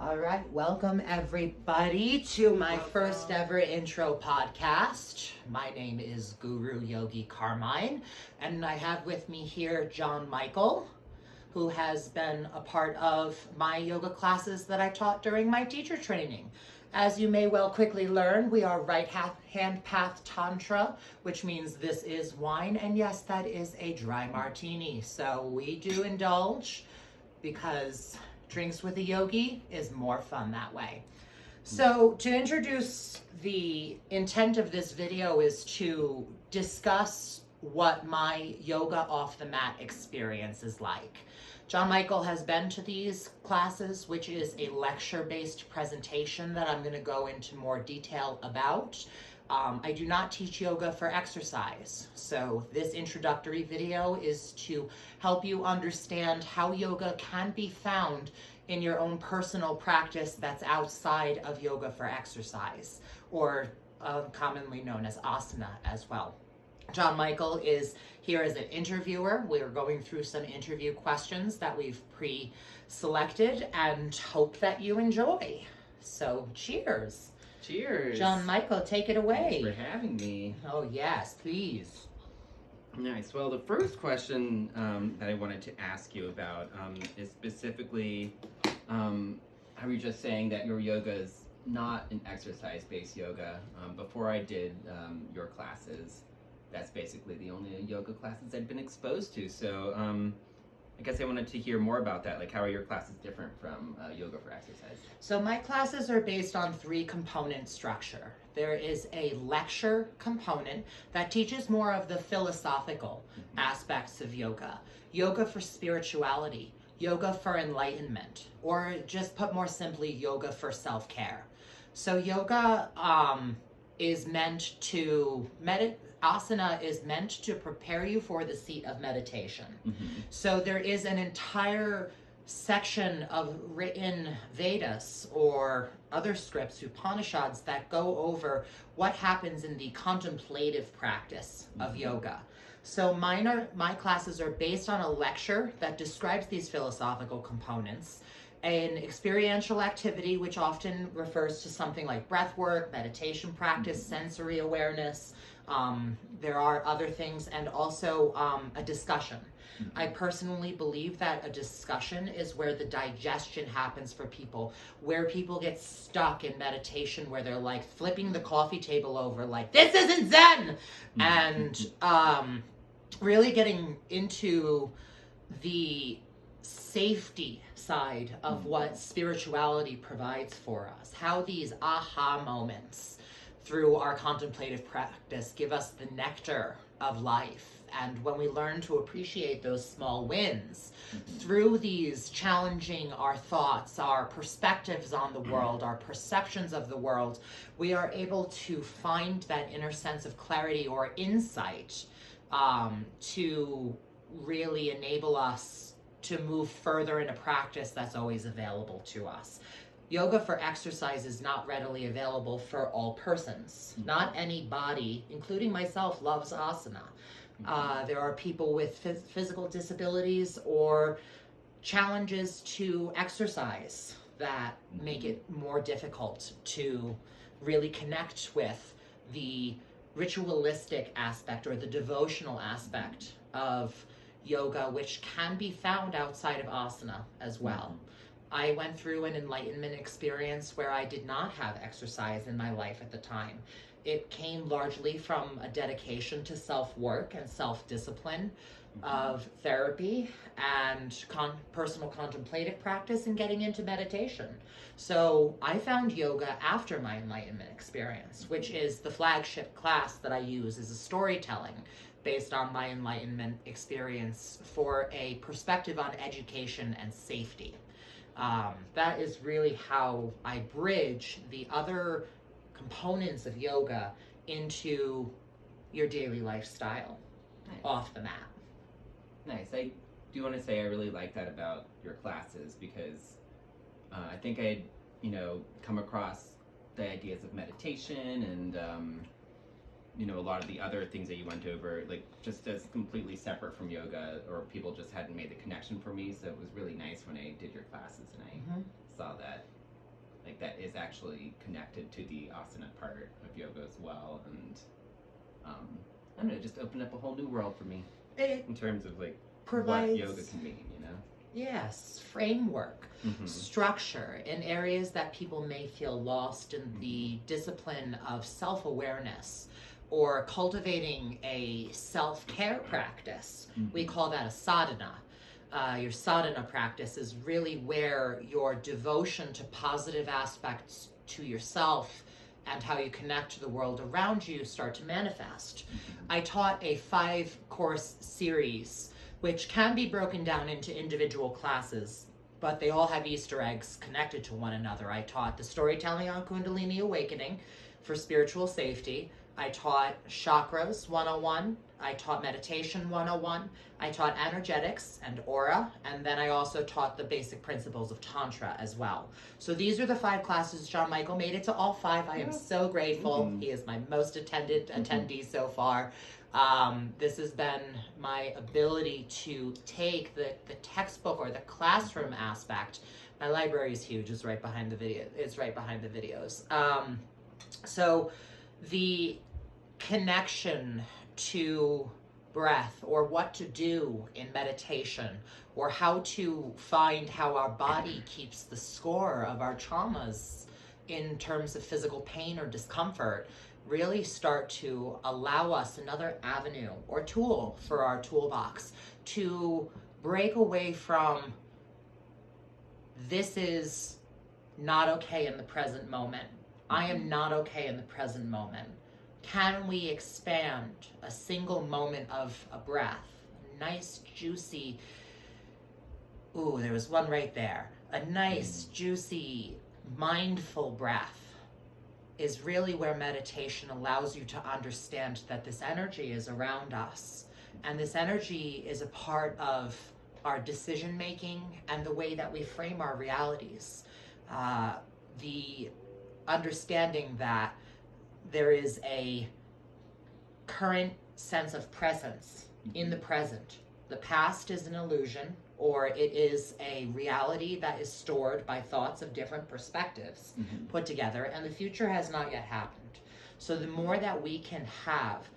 All right, welcome everybody to my first ever intro podcast. My name is Guru Yogi Carmine, and I have with me here John Michael, who has been a part of my yoga classes that I taught during my teacher training. As you may well quickly learn, we are right hand path tantra, which means this is wine, and yes, that is a dry martini. So we do indulge because drinks with a yogi is more fun that way. So to introduce, the intent of this video is to discuss what my yoga off the mat experience is like. John Michael has been to these classes, which is a lecture-based presentation that I'm going to go into more detail about. I do not teach yoga for exercise, so this introductory video is to help you understand how yoga can be found in your own personal practice that's outside of yoga for exercise, or commonly known as asana as well. John Michael is here as an interviewer. We're going through some interview questions that we've pre-selected and hope that you enjoy. So cheers. Cheers. John Michael, take it away. Thanks for having me. Oh yes, please. Nice. Well, the first question that I wanted to ask you about is specifically, how you just saying that your yoga is not an exercise-based yoga. Before I did your classes, that's basically the only yoga classes I'd been exposed to. So I guess I wanted to hear more about that. Like, how are your classes different from yoga for exercise? So my classes are based on 3-component structure. There is a lecture component that teaches more of the philosophical aspects of yoga. Yoga for spirituality, yoga for enlightenment, or just put more simply, yoga for self-care. So yoga is meant to asana is meant to prepare you for the seat of meditation. So there is an entire section of written Vedas or other scripts, Upanishads, that go over what happens in the contemplative practice of yoga. So my classes are based on a lecture that describes these philosophical components, an experiential activity, which often refers to something like breath work, meditation practice, sensory awareness. There are other things, and also a discussion. I personally believe that a discussion is where the digestion happens for people, where people get stuck in meditation, where they're like flipping the coffee table over, like, this isn't Zen! And really getting into the safety side of what spirituality provides for us, how these aha moments through our contemplative practice give us the nectar of life. And when we learn to appreciate those small wins through these challenging our thoughts, our perspectives on the world, our perceptions of the world, we are able to find that inner sense of clarity or insight to really enable us to move further in a practice that's always available to us. Yoga for exercise is not readily available for all persons. Not any body, including myself, loves asana. There are people with physical disabilities or challenges to exercise that make it more difficult to really connect with the ritualistic aspect or the devotional aspect of yoga, which can be found outside of asana as well. I went through an enlightenment experience where I did not have exercise in my life at the time. It came largely from a dedication to self-work and self-discipline of therapy and personal contemplative practice and getting into meditation. So I found yoga after my enlightenment experience, which is the flagship class that I use as a storytelling based on my enlightenment experience for a perspective on education and safety. That is really how I bridge the other components of yoga into your daily lifestyle. Nice. Off the mat. Nice. I do want to say I really like that about your classes, because I think I'd, come across the ideas of meditation and, a lot of the other things that you went over, like, just as completely separate from yoga, or people just hadn't made the connection for me. So it was really nice when I did your classes and I saw that. like that is actually connected to the asana part of yoga as well, and I don't know, just opened up a whole new world for me It in terms of like provides, what yoga can mean, you know? yes, framework, structure in areas that people may feel lost in the discipline of self-awareness or cultivating a self-care practice. We call that a sadhana. Your sadhana practice is really where your devotion to positive aspects to yourself and how you connect to the world around you start to manifest. I taught a 5-course series, which can be broken down into individual classes, but they all have Easter eggs connected to one another. I taught the storytelling on Kundalini Awakening for spiritual safety. I taught chakras 101. I taught meditation 101. I taught energetics and aura, and then I also taught the basic principles of Tantra as well. So these are the 5 classes. John Michael made it to all 5. I am so grateful. He is my most attended attendee so far. This has been my ability to take the textbook or the classroom aspect. My library is huge. It's right behind the video. It's right behind the videos. So the connection to breath, or what to do in meditation, or how to find how our body keeps the score of our traumas in terms of physical pain or discomfort, really start to allow us another avenue or tool for our toolbox to break away from this is not okay in the present moment. I am not okay in the present moment. Can we expand a single moment of a breath? A nice, juicy, ooh, there was one right there. A nice, juicy, mindful breath is really where meditation allows you to understand that this energy is around us. And this energy is a part of our decision making and the way that we frame our realities. The understanding that there is a current sense of presence in the present. The past is an illusion, or it is a reality that is stored by thoughts of different perspectives put together, and the future has not yet happened. So the more that we can have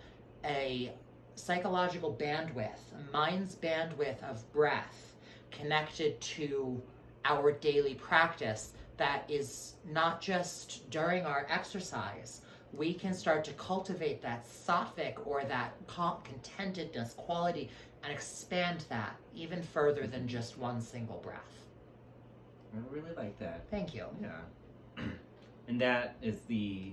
a psychological bandwidth, a mind's bandwidth of breath connected to our daily practice, that is not just during our exercise, we can start to cultivate that sattvic or that contentedness quality and expand that even further than just one single breath. I really like that. Thank you. Yeah. And that is the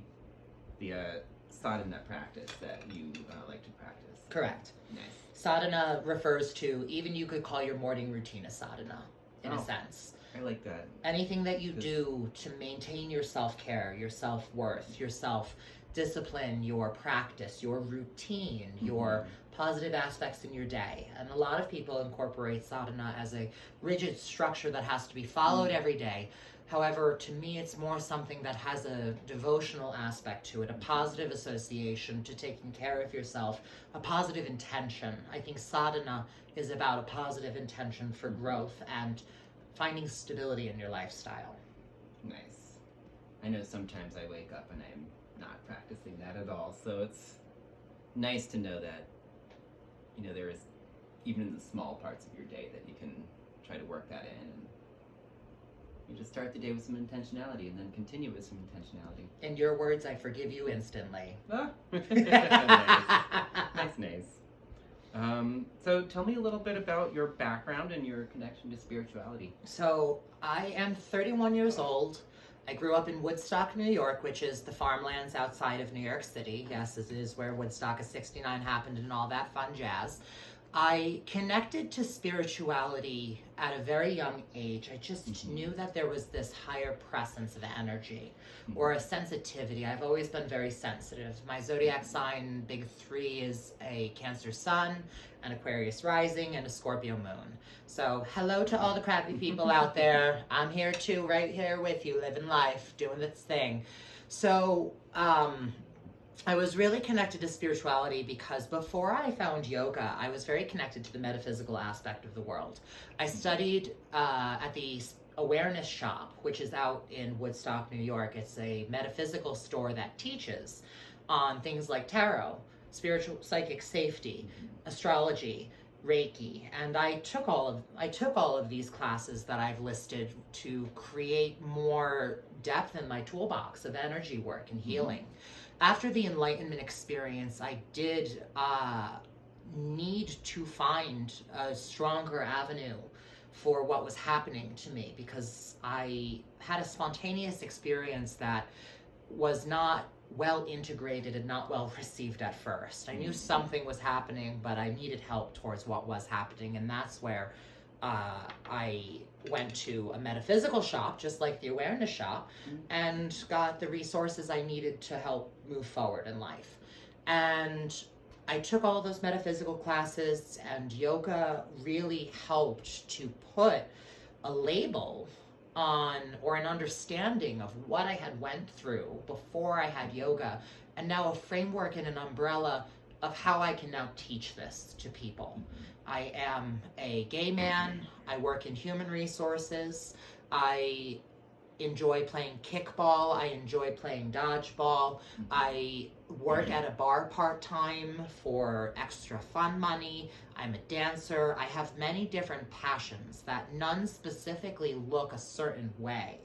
sadhana practice that you like to practice. Correct. Nice. Sadhana refers to, even you could call your morning routine a sadhana, in a sense. I like that. Anything that you do to maintain your self-care, your self-worth, your self-discipline, your practice, your routine, your positive aspects in your day. And a lot of people incorporate sadhana as a rigid structure that has to be followed every day. However, to me, it's more something that has a devotional aspect to it, a positive association to taking care of yourself, a positive intention. I think sadhana is about a positive intention for growth and finding stability in your lifestyle. Nice. I know sometimes I wake up and I'm not practicing that at all, so it's nice to know that, you know, there is, even in the small parts of your day, that you can try to work that in, and you just start the day with some intentionality and then continue with some intentionality. In your words, I forgive you instantly. Ah. Nice. So tell me a little bit about your background and your connection to spirituality. So I am 31 years old. I grew up in Woodstock, New York, which is the farmlands outside of New York City. Yes, it is where Woodstock of '69 happened and all that fun jazz. I connected to spirituality at a very young age. I just knew that there was this higher presence of energy or a sensitivity. I've always been very sensitive. My zodiac sign, big 3, is a Cancer sun, an Aquarius rising, and a Scorpio moon. So hello to all the crappy people out there. I'm here too, right here with you, living life, doing this thing. So, I was really connected to spirituality because before I found yoga, I was very connected to the metaphysical aspect of the world. I studied at the awareness shop, which is out in Woodstock, New York. It's a metaphysical store that teaches on things like tarot, spiritual psychic safety, astrology, Reiki, and I took all of these classes that I've listed to create more depth in my toolbox of energy work and healing. After the enlightenment experience, I did need to find a stronger avenue for what was happening to me, because I had a spontaneous experience that was not well integrated and not well received at first. I knew something was happening, but I needed help towards what was happening, and that's where I went to a metaphysical shop, just like the awareness shop, and got the resources I needed to help move forward in life. And I took all those metaphysical classes, and yoga really helped to put a label on, or an understanding of what I had went through before I had yoga, and now a framework and an umbrella of how I can now teach this to people. I am a gay man. I work in human resources. I enjoy playing kickball. I enjoy playing dodgeball. I work at a bar part-time for extra fun money. I'm a dancer. I have many different passions that none specifically look a certain way.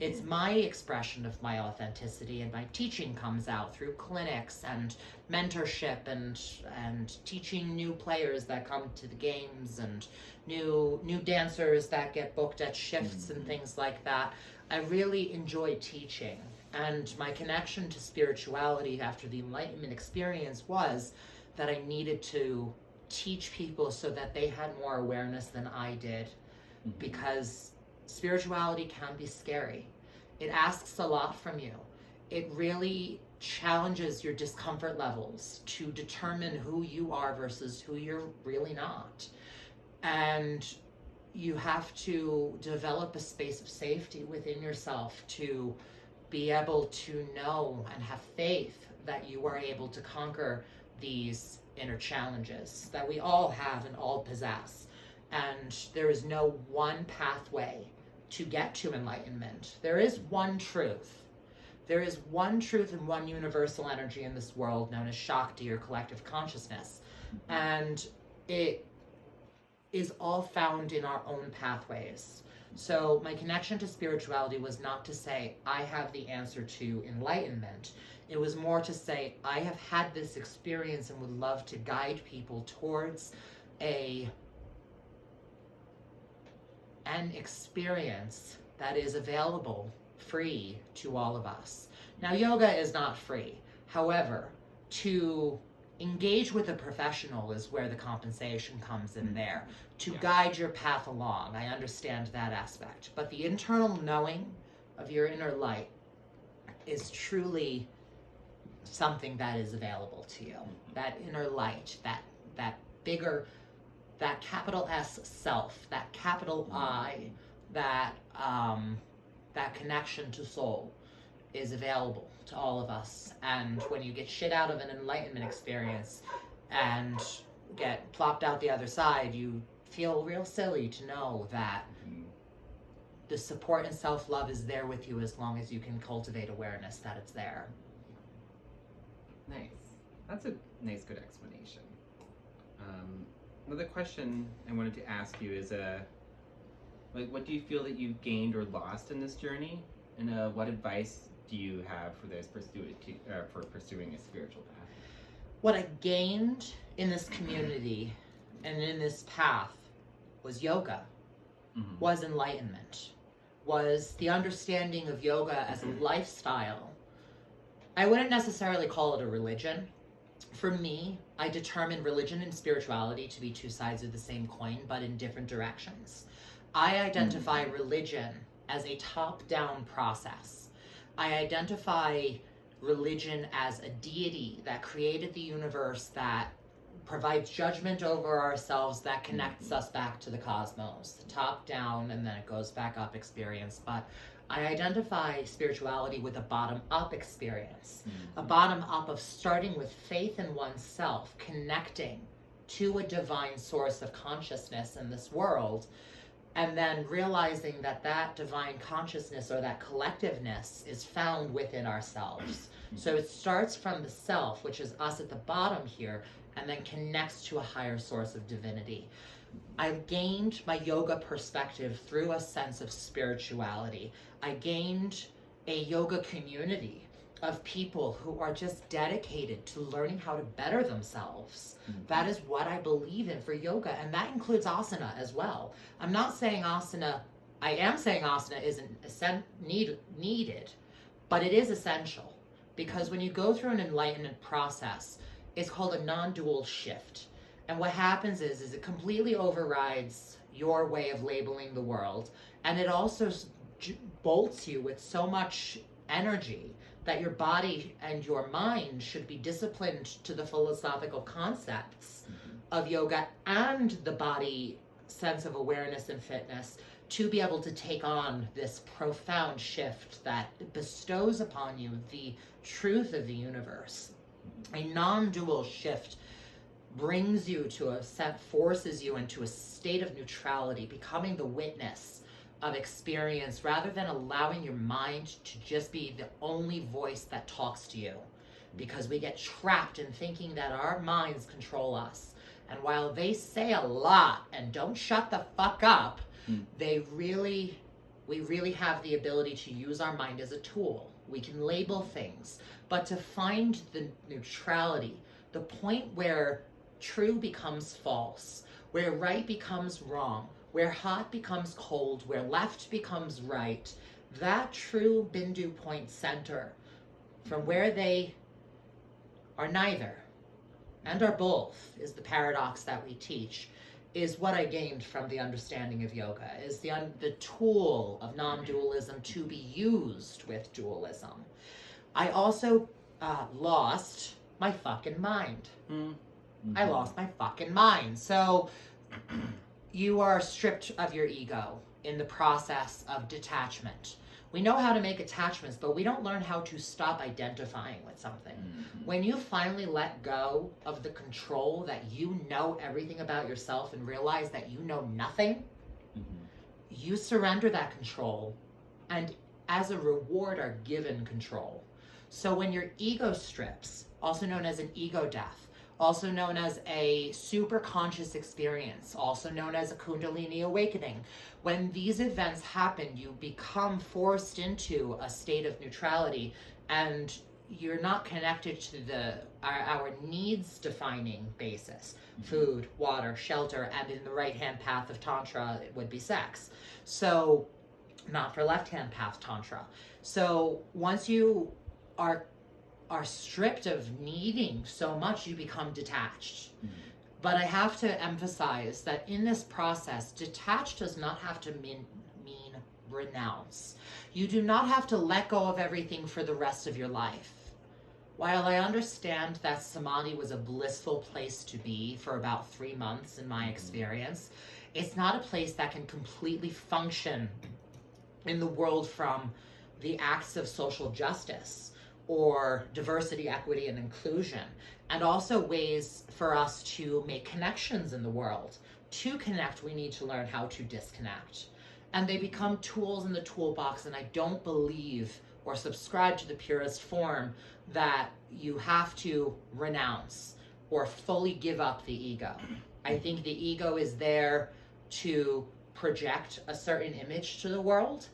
It's my expression of my authenticity, and my teaching comes out through clinics and mentorship and teaching new players that come to the games, and new dancers that get booked at shifts and things like that. I really enjoy teaching, and my connection to spirituality after the enlightenment experience was that I needed to teach people so that they had more awareness than I did, because spirituality can be scary. It asks a lot from you. It really challenges your discomfort levels to determine who you are versus who you're really not. And you have to develop a space of safety within yourself to be able to know and have faith that you are able to conquer these inner challenges that we all have and all possess. And there is no one pathway to get to enlightenment. There is one truth. There is one truth and one universal energy in this world known as Shakti, or collective consciousness. And it is all found in our own pathways. So my connection to spirituality was not to say I have the answer to enlightenment. It was more to say I have had this experience and would love to guide people towards an experience that is available free to all of us. Now, yoga is not free. However, to engage with a professional is where the compensation comes in there, to guide your path along. I understand that aspect. But the internal knowing of your inner light is truly something that is available to you. That inner light, that bigger, that capital S self, that capital I, that connection to soul is available to all of us. And when you get shit out of an enlightenment experience and get plopped out the other side, you feel real silly to know that the support and self-love is there with you as long as you can cultivate awareness that it's there. Nice. That's a nice, good explanation. Another question I wanted to ask you is, what do you feel that you've gained or lost in this journey, and what advice do you have for those pursuing a spiritual path? What I gained in this community and in this path was yoga, was enlightenment, was the understanding of yoga as a lifestyle. I wouldn't necessarily call it a religion. For me, I determine religion and spirituality to be two sides of the same coin, but in different directions. I identify religion as a top-down process. I identify religion as a deity that created the universe, that provides judgment over ourselves, that connects us back to the cosmos. Top-down, and then it goes back up experience. But I identify spirituality with a bottom-up experience. A bottom-up of starting with faith in oneself, connecting to a divine source of consciousness in this world, and then realizing that that divine consciousness or that collectiveness is found within ourselves. So it starts from the self, which is us at the bottom here, and then connects to a higher source of divinity. I gained my yoga perspective through a sense of spirituality. I gained a yoga community of people who are just dedicated to learning how to better themselves. That is what I believe in for yoga, and that includes asana as well. I'm not saying asana, I am saying asana isn't needed, but it is essential, because when you go through an enlightenment process, it's called a non-dual shift. And what happens is it completely overrides your way of labeling the world, and it also bolts you with so much energy that your body and your mind should be disciplined to the philosophical concepts of yoga and the body sense of awareness and fitness to be able to take on this profound shift that bestows upon you the truth of the universe. A non-dual shift brings you to forces you into a state of neutrality, becoming the witness of experience rather than allowing your mind to just be the only voice that talks to you, because we get trapped in thinking that our minds control us. And while they say a lot and don't shut the fuck up, we really have the ability to use our mind as a tool. We can label things, but to find the neutrality, the point where true becomes false, where right becomes wrong, where hot becomes cold, where left becomes right, that true Bindu point center, from where they are neither and are both, is the paradox that we teach, is what I gained from the understanding of yoga, is the tool of non-dualism to be used with dualism. I also lost my fucking mind. I lost my fucking mind. So you are stripped of your ego in the process of detachment. We know how to make attachments, but we don't learn how to stop identifying with something. When you finally let go of the control that you know everything about yourself and realize that you know nothing, you surrender that control, and as a reward are given control. So when your ego strips, also known as an ego death, also known as a super conscious experience, also known as a Kundalini awakening. When these events happen, you become forced into a state of neutrality, and you're not connected to our needs defining basis: food, water, shelter, and in the right hand path of Tantra, it would be sex. So, not for left hand path Tantra. So once you are stripped of needing so much, you become detached. But I have to emphasize that in this process, detached does not have to mean renounce. You do not have to let go of everything for the rest of your life. While I understand that Samadhi was a blissful place to be for about 3 months in my experience, it's not a place that can completely function in the world from the acts of social justice or diversity, equity, and inclusion, and also ways for us to make connections in the world. To connect, we need to learn how to disconnect. And they become tools in the toolbox, and I don't believe or subscribe to the purest form that you have to renounce or fully give up the ego. I think the ego is there to project a certain image to the world,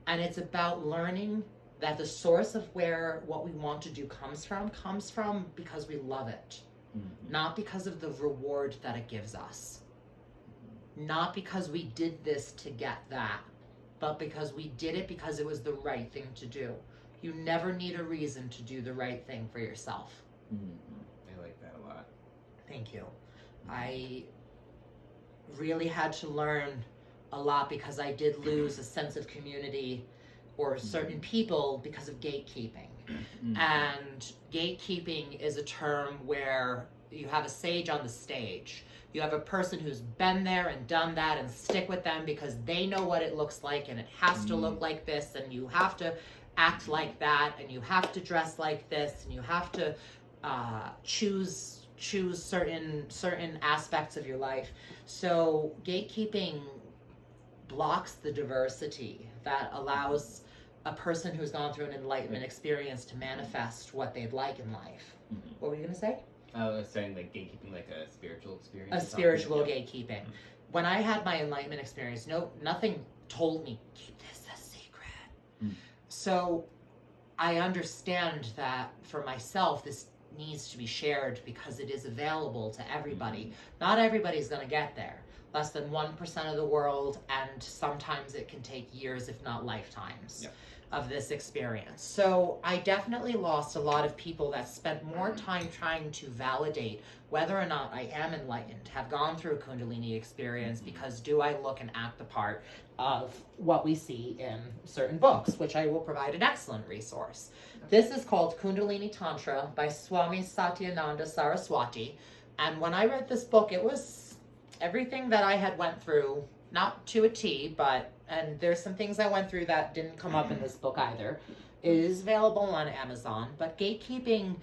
and it's about learning that the source of where what we want to do comes from because we love it, not because of the reward that it gives us, not because we did this to get that, but because we did it because it was the right thing to do. You never need a reason to do the right thing for yourself. I like that a lot. Thank you. I really had to learn a lot because I did lose a sense of community or certain people because of gatekeeping. And gatekeeping is a term where you have a sage on the stage. You have a person who's been there and done that, and stick with them because they know what it looks like, and it has to look like this, and you have to act like that, and you have to dress like this, and you have to choose certain aspects of your life. So gatekeeping blocks the diversity, that allows a person who's gone through an enlightenment experience to manifest what they'd like in life. What were you going to say? I was saying like gatekeeping, like a spiritual experience. A spiritual gatekeeping. When I had my enlightenment experience, nothing told me, keep this a secret. So I understand that for myself, this needs to be shared because it is available to everybody. Not everybody's going to get there. Less than 1% of the world, and sometimes it can take years, if not lifetimes, of this experience. So I definitely lost a lot of people that spent more time trying to validate whether or not I am enlightened, have gone through a Kundalini experience, because do I look and act the part of what we see in certain books, which I will provide an excellent resource. This is called Kundalini Tantra by Swami Satyananda Saraswati. And when I read this book, it was everything that I had went through, not to a T, but, and there's some things I went through that didn't come up in this book either. It is available on Amazon, but gatekeeping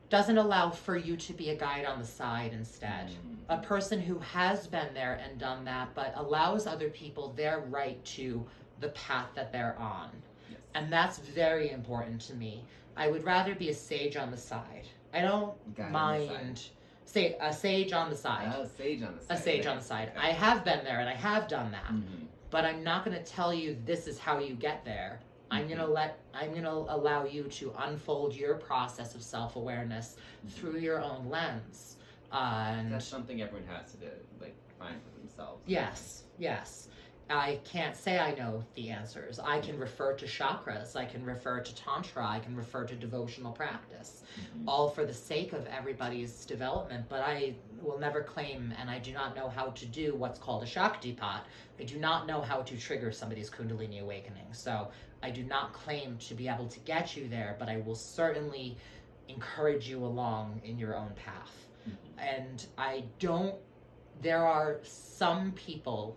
doesn't allow for you to be a guide on the side instead. A person who has been there and done that, but allows other people their right to the path that they're on. And that's very important to me. I would rather be a sage on the side. I don't mind... Say a sage on the side. A sage on the side. A sage on the side. I have been there and I have done that. But I'm not going to tell you this is how you get there. I'm going to allow you to unfold your process of self-awareness through your own lens. And that's something everyone has to do, like find for themselves. Yes. I can't say I know the answers. I can refer to chakras, I can refer to tantra, I can refer to devotional practice, all for the sake of everybody's development, but I will never claim, and I do not know how to do what's called a Shakti pot. I do not know how to trigger somebody's Kundalini awakening, so I do not claim to be able to get you there, but I will certainly encourage you along in your own path. And there are some people,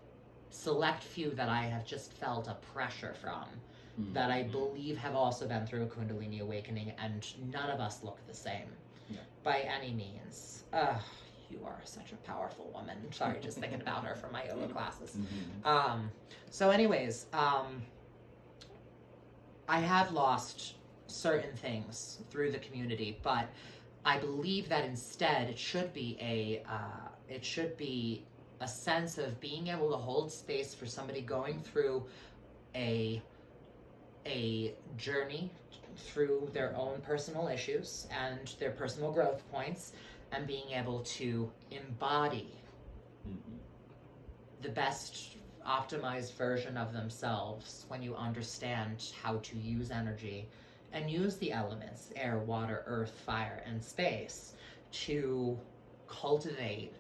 select few, that I have just felt a pressure from, that I believe have also been through a Kundalini awakening, and none of us look the same by any means. You are such a powerful woman. Sorry, just thinking about her from my yoga classes. So anyways, I have lost certain things through the community, but I believe that instead it should be a sense of being able to hold space for somebody going through a journey through their own personal issues and their personal growth points, and being able to embody the best optimized version of themselves when you understand how to use energy and use the elements, air, water, earth, fire, and space, to cultivate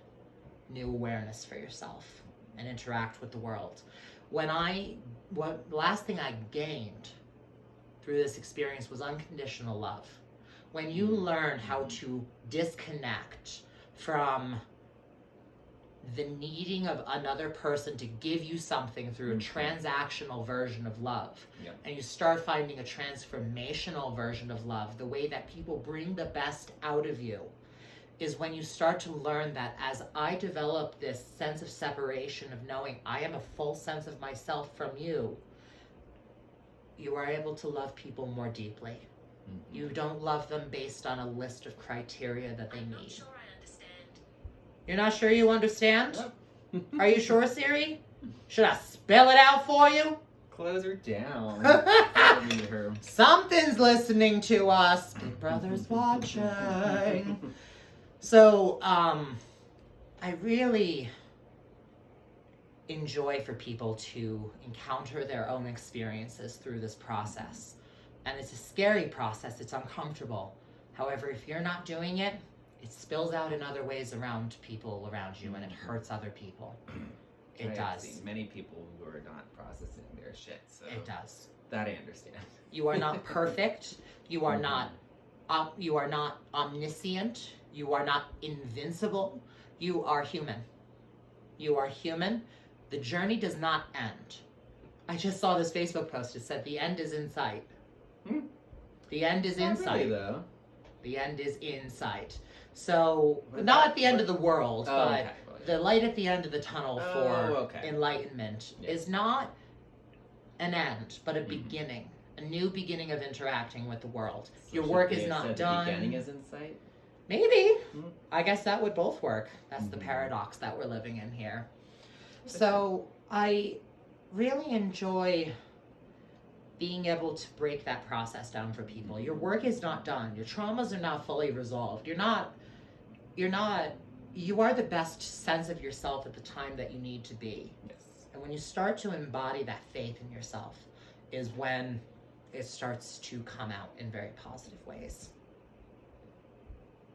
new awareness for yourself and interact with the world. The last thing I gained through this experience was unconditional love. When you learn how to disconnect from the needing of another person to give you something through a transactional version of love, and you start finding a transformational version of love, the way that people bring the best out of you, is when you start to learn that as I develop this sense of separation of knowing I am a full sense of myself from you, you are able to love people more deeply. You don't love them based on a list of criteria that they need. I'm not sure I understand. You're not sure you understand? Yep. Are you sure, Siri? Should I spell it out for you? Close her down. Something's listening to us. Big Brother's watching. So, I really enjoy for people to encounter their own experiences through this process. And it's a scary process, it's uncomfortable. However, if you're not doing it, it spills out in other ways around people around you, and it hurts other people. It does. Seen many people who are not processing their shit, so it does. That I understand. You are not perfect. You are not omniscient. You are not invincible. You are human. You are human. The journey does not end. I just saw this Facebook post. It said, the end is in sight. The end is in sight. Really, though. The end is in sight. So, not at the end of the world, but the light at the end of the tunnel for okay. enlightenment Yeah. is not an end, but a beginning, a new beginning of interacting with the world. So Your should work they is have not said done. The beginning is insight. Maybe. Mhm. I guess that would both work. That's the Mhm. paradox that we're living in here. So I really enjoy being able to break that process down for people. Your work is not done. Your traumas are not fully resolved. You are the best sense of yourself at the time that you need to be. Yes. And when you start to embody that faith in yourself is when it starts to come out in very positive ways.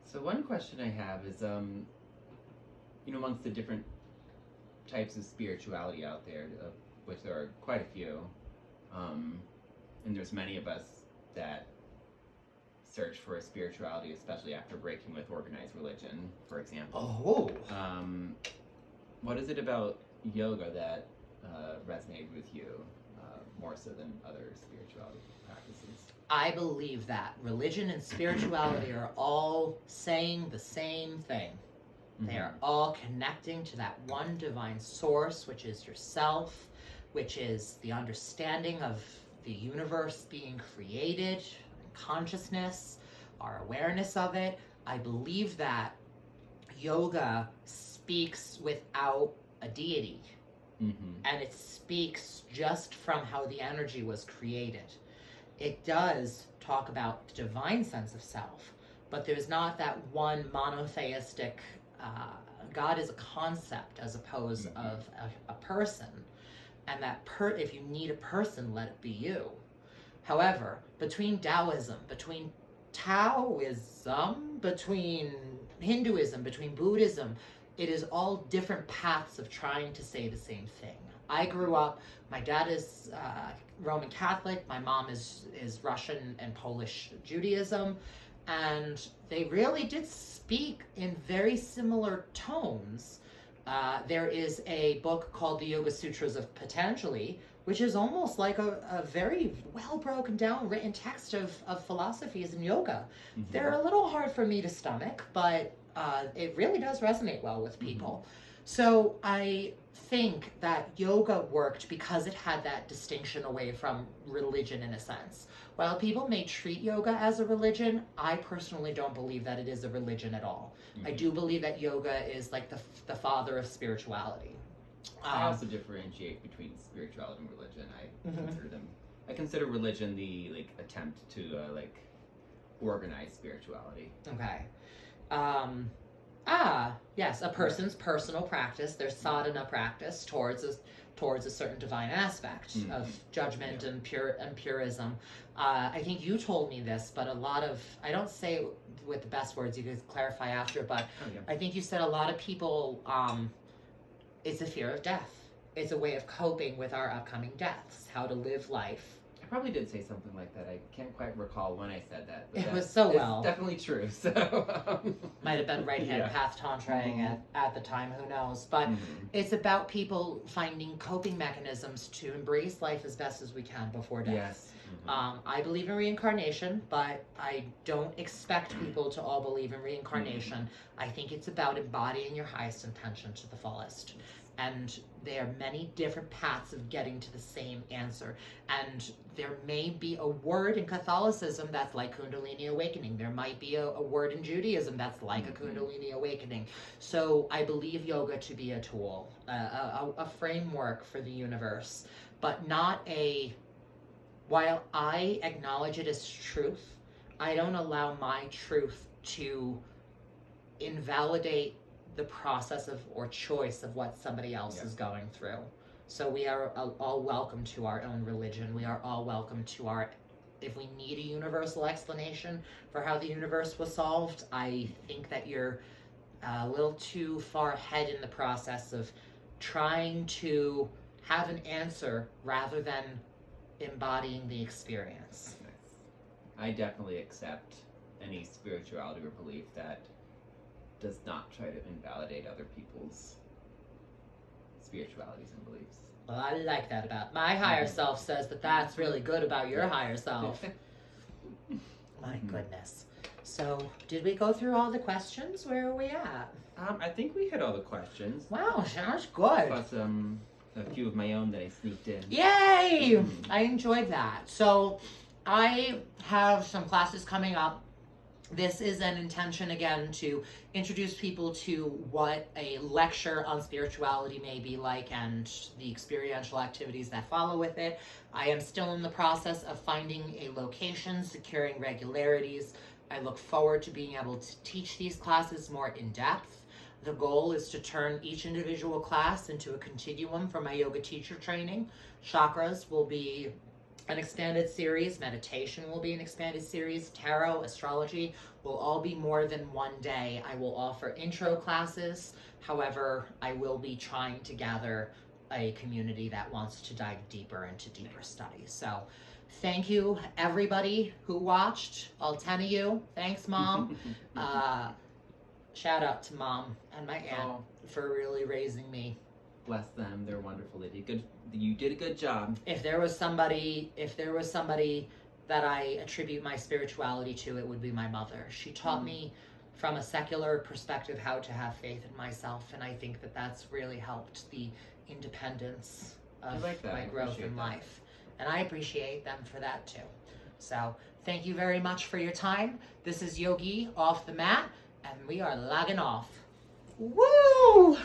So one question I have is, amongst the different types of spirituality out there, which there are quite a few, and there's many of us that search for a spirituality, especially after breaking with organized religion, for example. Oh. What is it about yoga that resonated with you more so than other spirituality practices? I believe that religion and spirituality are all saying the same thing. They are all connecting to that one divine source, which is yourself, which is the understanding of the universe being created, consciousness, our awareness of it. I believe that yoga speaks without a deity, and it speaks just from how the energy was created. It does talk about the divine sense of self, but there's not that one monotheistic God is a concept as opposed of a person, and that if you need a person, let it be you. However, between Taoism, between Hinduism, between Buddhism, it is all different paths of trying to say the same thing. I grew up, my dad is Roman Catholic, my mom is Russian and Polish Judaism, and they really did speak in very similar tones. There is a book called the Yoga Sutras of Patanjali, which is almost like a very well broken down written text of philosophies in yoga. They're a little hard for me to stomach, but it really does resonate well with people. So I think that yoga worked because it had that distinction away from religion in a sense. While people may treat yoga as a religion, I personally don't believe that it is a religion at all. I do believe that yoga is like the father of spirituality. I also differentiate between spirituality and religion. I consider religion the attempt to organize spirituality. Okay. Yes, a person's personal practice, their sadhana practice towards a certain divine aspect of judgment and purism. I think you told me this, but I don't say it with the best words, you can clarify after, but I think you said a lot of people, it's a fear of death. It's a way of coping with our upcoming deaths, how to live life. I probably did say something like that. I can't quite recall when I said that. But it was so well. It's definitely true. So might have been right-hand path tantraing at the time, who knows? But it's about people finding coping mechanisms to embrace life as best as we can before death. Yes. I believe in reincarnation, but I don't expect people to all believe in reincarnation. I think it's about embodying your highest intention to the fullest. And there are many different paths of getting to the same answer. And there may be a word in Catholicism that's like Kundalini awakening. There might be a word in Judaism that's like a Kundalini awakening. So I believe yoga to be a tool, a framework for the universe, but not while I acknowledge it as truth, I don't allow my truth to invalidate the process or choice of what somebody else is going through. So we are all welcome to our own religion. We are all welcome to if we need a universal explanation for how the universe was solved, I think that you're a little too far ahead in the process of trying to have an answer rather than embodying the experience. Nice. I definitely accept any spirituality or belief that does not try to invalidate other people's spiritualities and beliefs. Well, I like that about my higher self says that that's really good about your higher self. My goodness. So, did we go through all the questions? Where are we at? I think we hit all the questions. Wow, sounds good. Plus a few of my own that I sneaked in. Yay! I enjoyed that. So, I have some classes coming up. This is an intention again to introduce people to what a lecture on spirituality may be like and the experiential activities that follow with it. I am still in the process of finding a location, securing regularities. I look forward to being able to teach these classes more in depth. The goal is to turn each individual class into a continuum for my yoga teacher training. Chakras will be an expanded series, meditation will be an expanded series, tarot, astrology will all be more than one day. I will offer intro classes. However, I will be trying to gather a community that wants to dive deeper into deeper studies. So thank you everybody who watched, all 10 of you. Thanks, Mom. Shout out to Mom and my aunt for really raising me. Bless them, they're wonderful. They did good. You did a good job. If there was somebody that I attribute my spirituality to, it would be my mother. She taught me from a secular perspective how to have faith in myself, and I think that that's really helped the independence of my growth in life. And I appreciate them for that too. So thank you very much for your time. This is Yogi Off the Mat, and we are logging off. Woo!